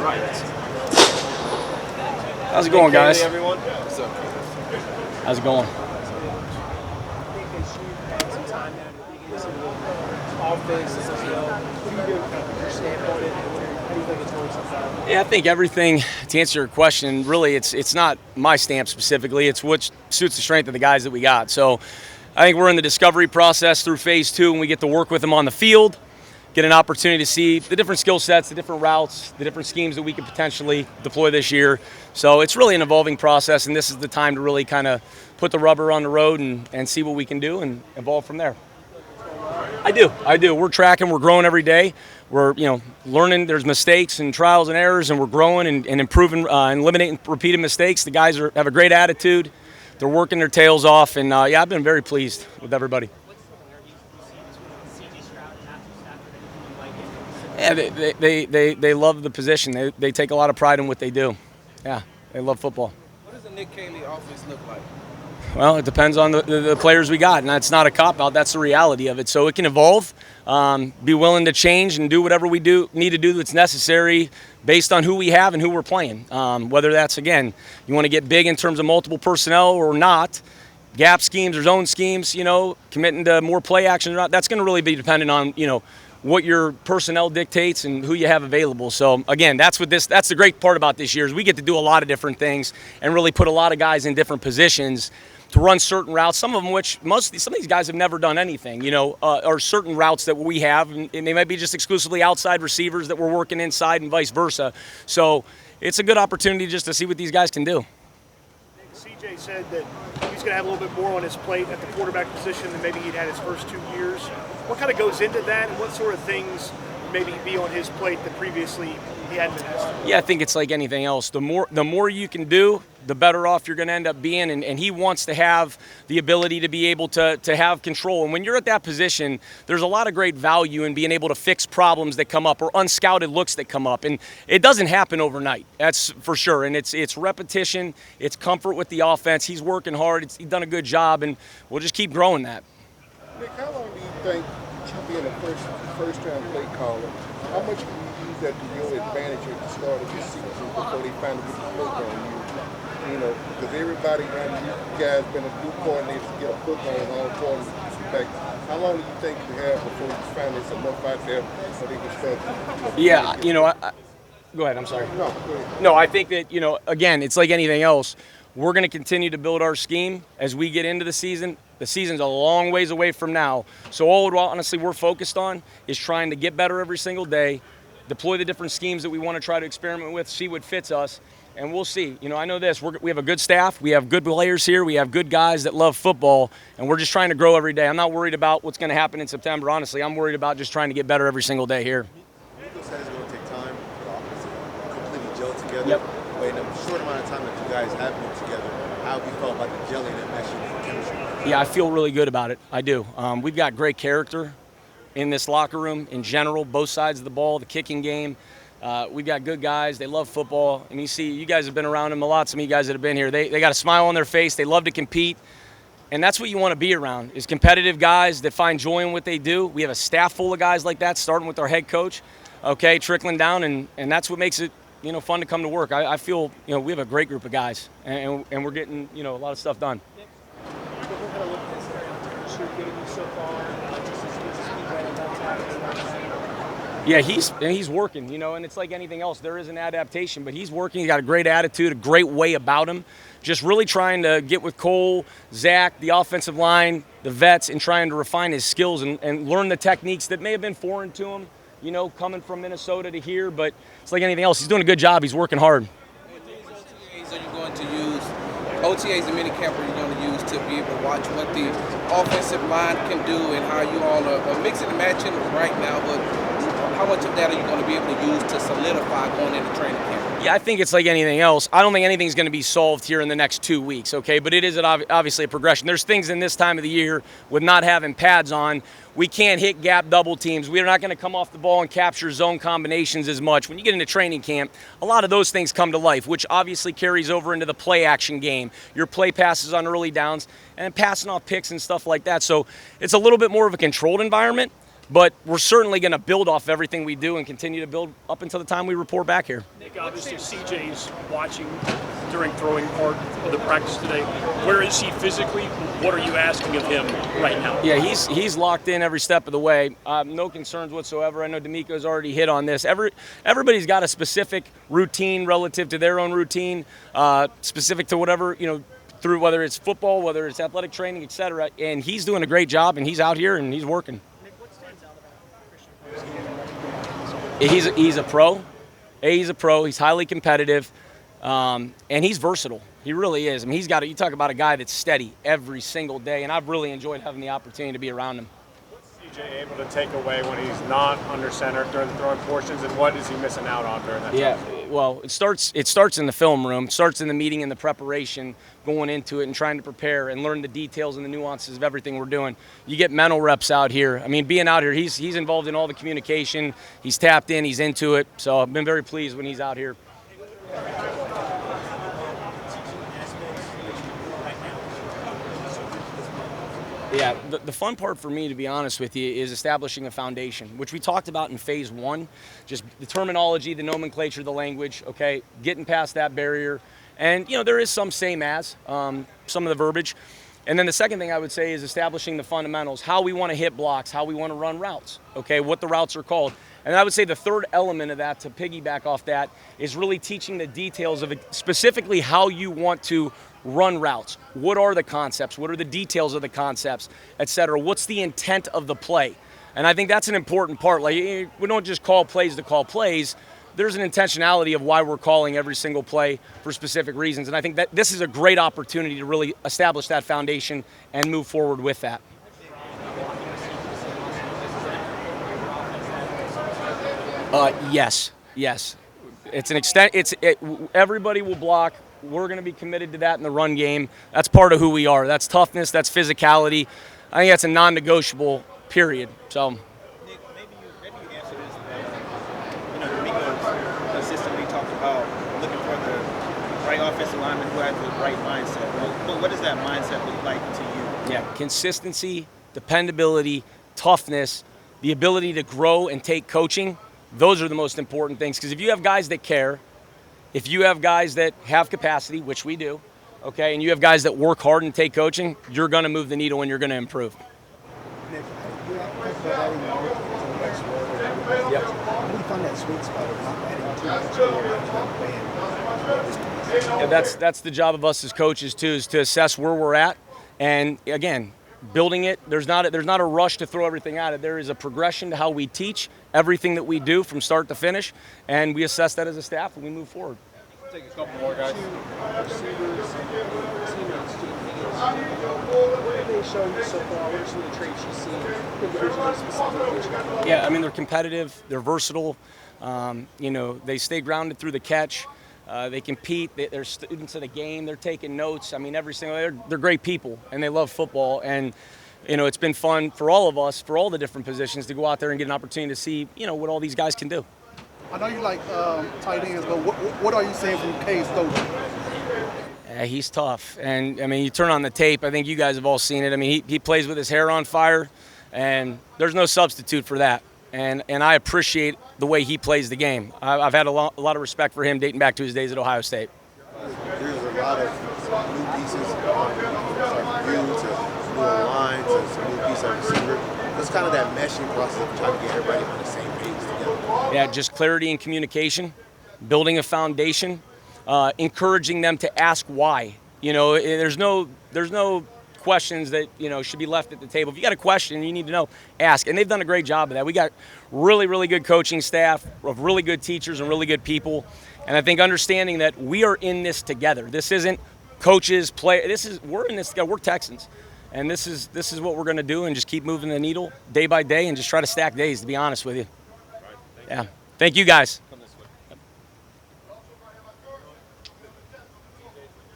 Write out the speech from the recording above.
right. How's it going, guys? Nick Caley, everyone. What's up? How's it going? Yeah, I think everything, to answer your question, really it's not my stamp specifically. It's what suits the strength of the guys that we got. So I think we're in the discovery process through phase 2, and we get to work with them on the field, get an opportunity to see the different skill sets, the different routes, the different schemes that we could potentially deploy this year. So it's really an evolving process, and this is the time to really kind of put the rubber on the road and see what we can do and evolve from there. I do. We're tracking, we're growing every day. We're, learning. There's mistakes and trials and errors, and we're growing and improving and eliminating repeated mistakes. The guys have a great attitude. They're working their tails off, and I've been very pleased with everybody. Yeah, they love the position. They take a lot of pride in what they do. Yeah, they love football. What does the Nick Caley offense look like? Well, it depends on the players we got, and that's not a cop-out. That's the reality of it. So it can evolve, be willing to change and do whatever we need to do that's necessary based on who we have and who we're playing. Whether that's, again, you want to get big in terms of multiple personnel or not, gap schemes or zone schemes, committing to more play action or not, that's going to really be dependent on, what your personnel dictates and who you have available. So again, that's the great part about this year is we get to do a lot of different things and really put a lot of guys in different positions to run certain routes, some of them which some of these guys have never done anything, or certain routes that we have, and they might be just exclusively outside receivers that we're working inside and vice versa. So it's a good opportunity just to see what these guys can do. CJ said that he's going to have a little bit more on his plate at the quarterback position than maybe he'd had his first 2 years. What kind of goes into that, and what sort of things maybe be on his plate that previously he hadn't been asked? Yeah, I think it's like anything else. The more you can do, the better off you're going to end up being, and he wants to have the ability to be able to have control. And when you're at that position, there's a lot of great value in being able to fix problems that come up or unscouted looks that come up. And it doesn't happen overnight, that's for sure. And it's repetition, it's comfort with the offense. He's working hard, he's done a good job, and we'll just keep growing that. Nick, how long do you think, being a first-time play caller, how much can you use that to your advantage at the start of the season before they finally get the play on you? Because everybody around you guys been a new coordinator to get a foot on all coordinators back. How long do you think you have before you finally get enough out there so they can start? Yeah, go ahead, I'm sorry. No, go ahead. No, I think that, again, it's like anything else. We're going to continue to build our scheme as we get into the season. The season's a long ways away from now. So all honestly we're focused on is trying to get better every single day, deploy the different schemes that we want to try to experiment with, see what fits us, and we'll see. I know this. We have a good staff. We have good players here. We have good guys that love football, and we're just trying to grow every day. I'm not worried about what's going to happen in September, honestly. I'm worried about just trying to get better every single day here. Nico said it's going to take time for the offense to completely gel together. Yep. But in a short amount of time that you guys have been together, how have you felt about the gelling and meshing and chemistry? Yeah, I feel really good about it. I do. We've got great character in this locker room in general, both sides of the ball, the kicking game. We've got good guys. They love football. And you guys have been around them a lot. Some of you guys that have been here, they got a smile on their face. They love to compete. And that's what you want to be around, is competitive guys that find joy in what they do. We have a staff full of guys like that, starting with our head coach, trickling down. And that's what makes it, fun to come to work. I feel, we have a great group of guys. And we're getting, a lot of stuff done. Yeah, he's working, and it's like anything else. There is an adaptation, but he's working. He's got a great attitude, a great way about him. Just really trying to get with Cole, Zach, the offensive line, the vets, and trying to refine his skills and learn the techniques that may have been foreign to him, coming from Minnesota to here. But it's like anything else. He's doing a good job. He's working hard. What OTAs are you going to use? OTAs and minicamp are you going to use to be able to watch what the offensive line can do and how you all are mixing and matching right now, but how much of that are you going to be able to use to solidify going into training camp? Yeah, I think it's like anything else. I don't think anything's going to be solved here in the next 2 weeks, okay? But it is obviously a progression. There's things in this time of the year with not having pads on. We can't hit gap double teams. We're not going to come off the ball and capture zone combinations as much. When you get into training camp, a lot of those things come to life, which obviously carries over into the play action game. Your play passes on early downs and passing off picks and stuff like that. So it's a little bit more of a controlled environment. but we're certainly going to build off everything we do and continue to build up until the time we report back here. Nick, obviously CJ's watching during throwing part of the practice today. Where is he physically? What are you asking of him right now? Yeah, he's locked in every step of the way. No concerns whatsoever. I know D'Amico's already hit on this. Everybody's got a specific routine relative to their own routine, specific to whatever, through whether it's football, whether it's athletic training, etc. And he's doing a great job, and he's out here and he's working. Nick, what stands out about Christian? He's a pro. He's a pro. He's highly competitive, and he's versatile. He really is. I mean, you talk about a guy that's steady every single day, and I've really enjoyed having the opportunity to be around him. What's CJ able to take away when he's not under center during the throwing portions, and what is he missing out on during that Yeah, time? well, it starts in the film room. It starts in the meeting and the preparation, going into it and trying to prepare and learn the details and the nuances of everything we're doing. You get mental reps out here. I mean, being out here, he's involved in all the communication. He's tapped in. He's into it. So I've been very pleased when he's out here. Yeah, the fun part for me, to be honest with you, is establishing a foundation, which we talked about in phase one, just the terminology, the nomenclature, the language, okay, getting past that barrier. And, there is some same as, some of the verbiage. And then the second thing I would say is establishing the fundamentals, how we want to hit blocks, how we want to run routes, okay, what the routes are called. And I would say the third element of that, to piggyback off that, is really teaching the details of it, specifically how you want to run routes. What are the concepts? What are the details of the concepts, et cetera? What's the intent of the play? And I think that's an important part. Like, we don't just call plays to call plays. There's an intentionality of why we're calling every single play for specific reasons. And I think that this is a great opportunity to really establish that foundation and move forward with that. Yes. It's an extent. Everybody will block. We're going to be committed to that in the run game. That's part of who we are. That's toughness. That's physicality. I think that's a non-negotiable. Period. So. Nick, maybe you answer this. D'Amico consistently talks about looking for the right offensive lineman who has the right mindset. But what does that mindset look like to you? Yeah, consistency, dependability, toughness, the ability to grow and take coaching. Those are the most important things. Because if you have guys that care, if you have guys that have capacity, which we do, okay, and you have guys that work hard and take coaching, you're going to move the needle and you're going to improve. Nick, you talked about adding more to the next role. Yep. How do you find that sweet spot of not adding too much more and Yeah, that's the job of us as coaches too, is to assess where we're at, and again, building it. There's not a rush to throw everything at it. There is a progression to how we teach everything that we do from start to finish, and we assess that as a staff and we move forward. Take a couple more, guys. What do they show you so far? What are some of the traits you see individually specifically? Yeah, I mean, they're competitive, they're versatile, they stay grounded through the catch. They compete. They're students of the game. They're taking notes. I mean, they're great people, and they love football. And it's been fun for all of us, for all the different positions, to go out there and get an opportunity to see what all these guys can do. I know you like tight ends, but what are you saying from Case Stover? Yeah, he's tough, and I mean, you turn on the tape. I think you guys have all seen it. I mean, he plays with his hair on fire, and there's no substitute for that. And I appreciate the way he plays the game. I've had a lot of respect for him dating back to his days at Ohio State. There's a lot of new pieces, from you to new line to some new piece of receiver. It's kind of that meshing process of trying to get everybody on the same page together. Yeah, just clarity and communication, building a foundation, encouraging them to ask why. There's no questions that should be left at the table. If you got a question, you need to know, ask. And they've done a great job of that. We got really, really good coaching staff, of really good teachers and really good people. And I think understanding that we are in this together. This isn't coaches play. We're in this together. We're Texans, and this is what we're going to do, and just keep moving the needle day by day, and just try to stack days. To be honest with you. Yeah. Thank you guys.